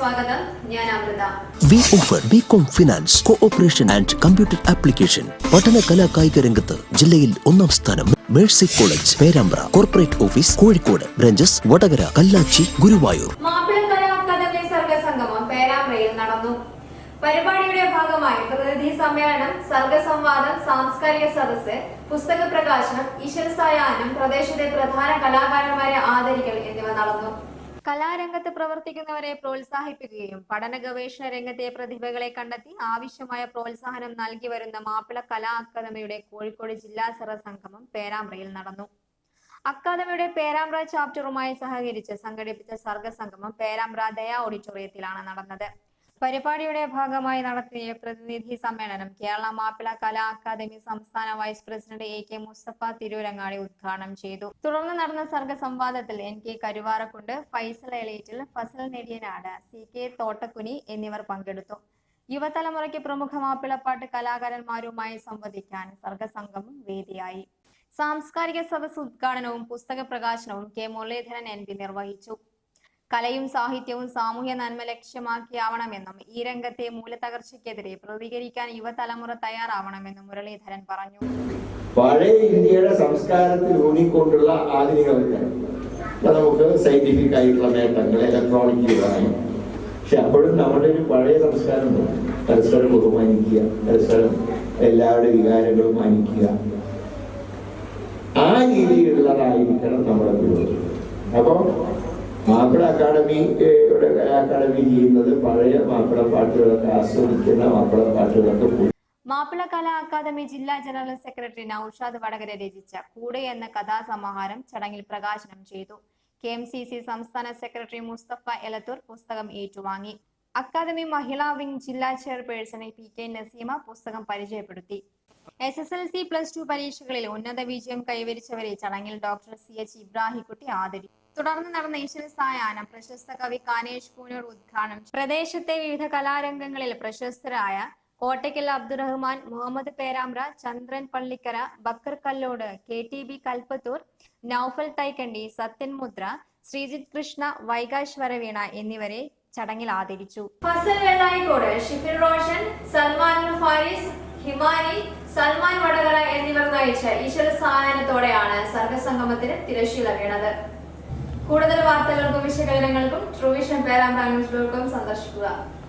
സ്വാഗതം. ഞാൻ Amrita. We offer BCom Finance, Cooperation and Computer Application. പഠന കലാ കായിക രംഗത്ത് ജില്ലയിൽ ഒന്നാം സ്ഥാനം. Mercy college, Perambra, corporate office, Kozhikode, branches Vadakara, Kallachi, Guruvayur. Mappila Kala academy സർഗസംഗമം പേരാമ്പ്രയിൽ നടന്നു. പരിപാടിയുടെ ഭാഗമായി പ്രതിനിധി സമ്മേളനം, സർഗസംവാദം, സാംസ്കാരിക സദസ്സ്, പുസ്തക പ്രകാശനം, ഈശ്വരസായാഹ്നം, പ്രദേശത്തെ പ്രധാന കലാകാരന്മാരെ ആദരിക്കൽ എന്നിവ നടന്നു. കലാരംഗത്ത് പ്രവർത്തിക്കുന്നവരെ പ്രോത്സാഹിപ്പിക്കുകയും പഠന ഗവേഷണ രംഗത്തെ പ്രതിഭകളെ കണ്ടെത്തി ആവശ്യമായ പ്രോത്സാഹനം നൽകി വരുന്ന മാപ്പിള കലാ അക്കാദമിയുടെ കോഴിക്കോട് ജില്ലാ സർഗസംഗമം പേരാമ്പ്രയിൽ നടന്നു. അക്കാദമിയുടെ പേരാമ്പ്ര ചാപ്റ്ററുമായി സഹകരിച്ച് സംഘടിപ്പിച്ച സർഗസംഗമം പേരാമ്പ്ര ദയ ഓഡിറ്റോറിയത്തിലാണ് നടന്നത്. പരിപാടിയുടെ ഭാഗമായി നടത്തിയ പ്രതിനിധി സമ്മേളനം കേരള മാപ്പിള കലാ അക്കാദമി സംസ്ഥാന vice president AK Mustafa Tirurangadi ഉദ്ഘാടനം ചെയ്തു. തുടർന്ന് നടന്ന സർഗസംവാദത്തിൽ NK കരുവാരക്കുണ്ട്, ഫൈസൽ എലീറ്റിൽ, ഫസൽ നെടിയനാട്, CK തോട്ടക്കുനി എന്നിവർ പങ്കെടുത്തു. യുവതലമുറയ്ക്ക് പ്രമുഖ മാപ്പിളപ്പാട്ട് കലാകാരന്മാരുമായി സംവദിക്കാൻ സർഗസംഗമം വേദിയായി. സാംസ്കാരിക സദസ് ഉദ്ഘാടനവും പുസ്തക പ്രകാശനവും K മുരളീധരൻ MP നിർവഹിച്ചു. കലയും സാഹിത്യവും സാമൂഹ്യ നന്മ ലക്ഷ്യമാക്കിയാവണമെന്നും ഈ രംഗത്തെ മൂലത്തകർച്ചയ്ക്കെതിരെ പ്രതികരിക്കാൻ യുവതലമുറ തയ്യാറാവണമെന്നും മുരളീധരൻ പറഞ്ഞു. പഴയ ഇന്ത്യയുടെ സംസ്കാരത്തിൽ ഊന്നിക്കൊണ്ടുള്ള ആധുനികവൽക്കരണം, നമുക്ക് സയന്റിഫിക് ആയിട്ടുള്ള നേട്ടങ്ങൾ, ഇലക്ട്രോണിക് യുഗമാണ്. പക്ഷെ അപ്പോഴും നമ്മുടെ ഒരു പഴയ സംസ്കാരം പരസ്പരം ബഹുമാനിക്കുക, പരസ്പരം എല്ലാവരുടെ വികാരങ്ങളും മാനിക്കുക, ആ രീതിയിലുള്ളതായിരിക്കണം നമ്മുടെ പുരോഗതി. അപ്പൊ മാപ്പിള അക്കാദമിയുടെ അക്കാദമി ചെയ്യുന്നത് പഴയ മാപ്പിള പാട്ടുകളൊക്കെ ആസ്വദിക്കുന്ന മാപ്പിള പാട്ടുകളൊക്കെ. മാപ്പിള കലാ അക്കാദമി ജില്ലാ ജനറൽ സെക്രട്ടറി നൌഷാദ് വടകര രചിച്ച കൂടെ എന്ന കഥാസമാഹാരം ചടങ്ങിൽ പ്രകാശനം ചെയ്തു. KMCC സംസ്ഥാന സെക്രട്ടറി മുസ്തഫ എലത്തൂർ പുസ്തകം ഏറ്റുവാങ്ങി. അക്കാദമി മഹിളാ വിംഗ് ജില്ലാ ചെയർപേഴ്സൺ PK നസീമ പുസ്തകം പരിചയപ്പെടുത്തി. SSLC +2 പരീക്ഷകളിൽ ഉന്നത വിജയം കൈവരിച്ചവരെ ചടങ്ങിൽ ഡോക്ടർ CH ഇബ്രാഹിംകുട്ടി ആദരിച്ചു. തുടർന്ന് നടന്ന ഈശ്വരസായാഹ്നം പ്രശസ്ത കവി കാനേഷ് പൂനൂർ ഉദ്ഘാടനം. പ്രദേശത്തെ വിവിധ കലാരംഗങ്ങളിൽ പ്രശസ്തരായ കോട്ടയ്ക്കൽ അബ്ദുറഹ്മാൻ, മുഹമ്മദ് പേരാമ്പ്ര, ചന്ദ്രൻ പള്ളിക്കര, ബക്കർ കല്ലോട്, KTB കൽപ്പത്തൂർ, നൌഫൽ തൈക്കണ്ടി, സത്യൻ മുദ്ര, ശ്രീജിത്ത് കൃഷ്ണ, വൈകാശ്വര വീണ എന്നിവരെ ചടങ്ങിൽ ആദരിച്ചു. ഫസൽ വെള്ളായിക്കോട്, ഷിഫിൻ റോഷൻ, സൽമാൻ ഫാരിസ്, ഹിമാനി, സൽമാൻ വടകര എന്നിവർ നയിച്ച ഈശ്വരസായാഹ്നത്തോടെയാണ് സർഗസംഗമത്തിന് തിരശ്ശീല വീണത്. കൂടുതൽ വാർത്തകൾക്കും വിശകലനങ്ങൾക്കും ട്രൂവിഷൻ പേരാമ്പ്ര ന്യൂസ്.com സന്ദർശിക്കുക.